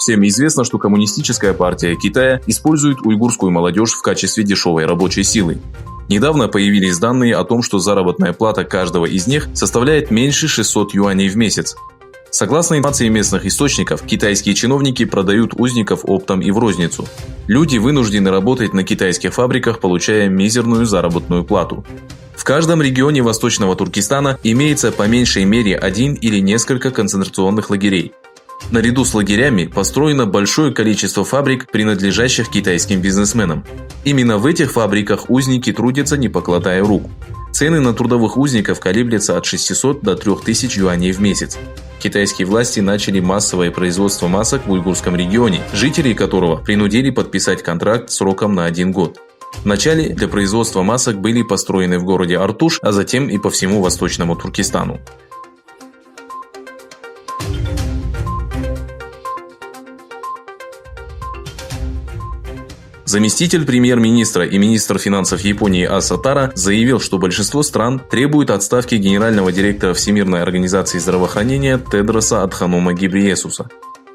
Всем известно, что Коммунистическая партия Китая использует уйгурскую молодежь в качестве дешевой рабочей силы. Недавно появились данные о том, что заработная плата каждого из них составляет меньше 600 юаней в месяц. Согласно информации местных источников, китайские чиновники продают узников оптом и в розницу. Люди вынуждены работать на китайских фабриках, получая мизерную заработную плату. В каждом регионе Восточного Туркестана имеется по меньшей мере один или несколько концентрационных лагерей. Наряду с лагерями построено большое количество фабрик, принадлежащих китайским бизнесменам. Именно в этих фабриках узники трудятся, не покладая рук. Цены на трудовых узников колеблются от 600 до 3000 юаней в месяц. Китайские власти начали массовое производство масок в уйгурском регионе, жителей которого принудили подписать контракт сроком на 1 год. Вначале для производства масок были построены в городе Артуш, а затем и по всему Восточному Туркестану. Заместитель премьер-министра и министр финансов Японии Аса Тара заявил, что большинство стран требуют отставки генерального директора Всемирной организации здравоохранения Тедроса Адханома Гебрейесуса.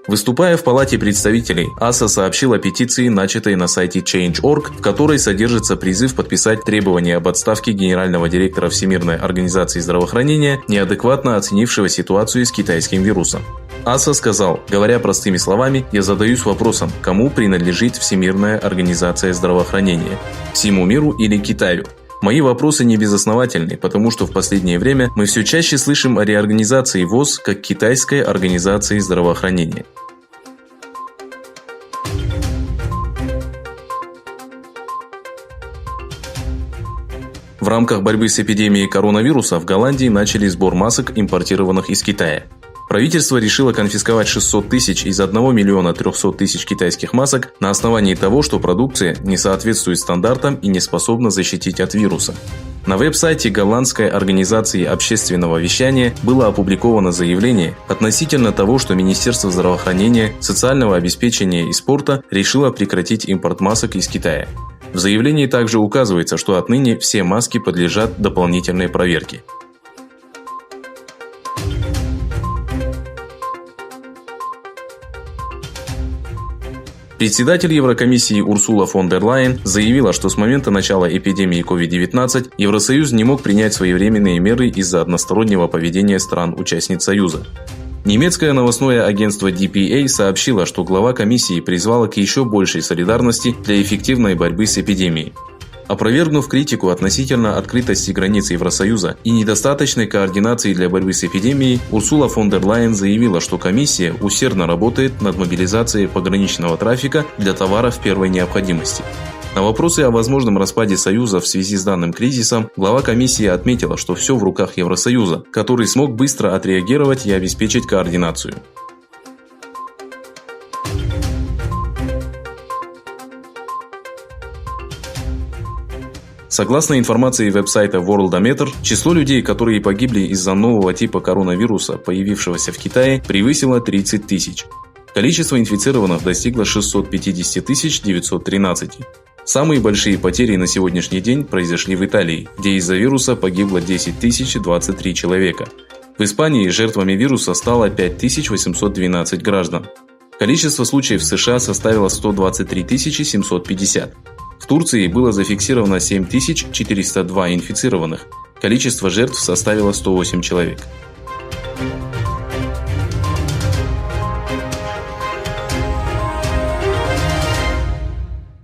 Выступая в Палате представителей, Аса сообщил о петиции, начатой на сайте Change.org, в которой содержится призыв подписать требования об отставке генерального директора Всемирной организации здравоохранения, неадекватно оценившего ситуацию с китайским вирусом. Аса сказал: «Говоря простыми словами, я задаюсь вопросом, кому принадлежит Всемирная организация здравоохранения – всему миру или Китаю? Мои вопросы не безосновательны, потому что в последнее время мы все чаще слышим о реорганизации ВОЗ как китайской организации здравоохранения». В рамках борьбы с эпидемией коронавируса в Голландии начали сбор масок, импортированных из Китая. Правительство решило конфисковать 600 тысяч из 1 миллиона 300 тысяч китайских масок на основании того, что продукция не соответствует стандартам и не способна защитить от вируса. На веб-сайте Голландской организации общественного вещания было опубликовано заявление относительно того, что Министерство здравоохранения, социального обеспечения и спорта решило прекратить импорт масок из Китая. В заявлении также указывается, что отныне все маски подлежат дополнительной проверке. Председатель Еврокомиссии Урсула фон дер Лайен заявила, что с момента начала эпидемии COVID-19 Евросоюз не мог принять своевременные меры из-за одностороннего поведения стран-участниц Союза. Немецкое новостное агентство DPA сообщило, что глава комиссии призвала к еще большей солидарности для эффективной борьбы с эпидемией. Опровергнув критику относительно открытости границ Евросоюза и недостаточной координации для борьбы с эпидемией, Урсула фон дер Лайен заявила, что комиссия усердно работает над мобилизацией пограничного трафика для товаров первой необходимости. На вопросы о возможном распаде Союза в связи с данным кризисом глава комиссии отметила, что все в руках Евросоюза, который смог быстро отреагировать и обеспечить координацию. Согласно информации веб-сайта Worldometer, число людей, которые погибли из-за нового типа коронавируса, появившегося в Китае, превысило 30 тысяч. Количество инфицированных достигло 650 913. Самые большие потери на сегодняшний день произошли в Италии, где из-за вируса погибло 10 023 человека. В Испании жертвами вируса стало 5812 граждан. Количество случаев в США составило 123 750. В Турции было зафиксировано 7402 инфицированных. Количество жертв составило 108 человек.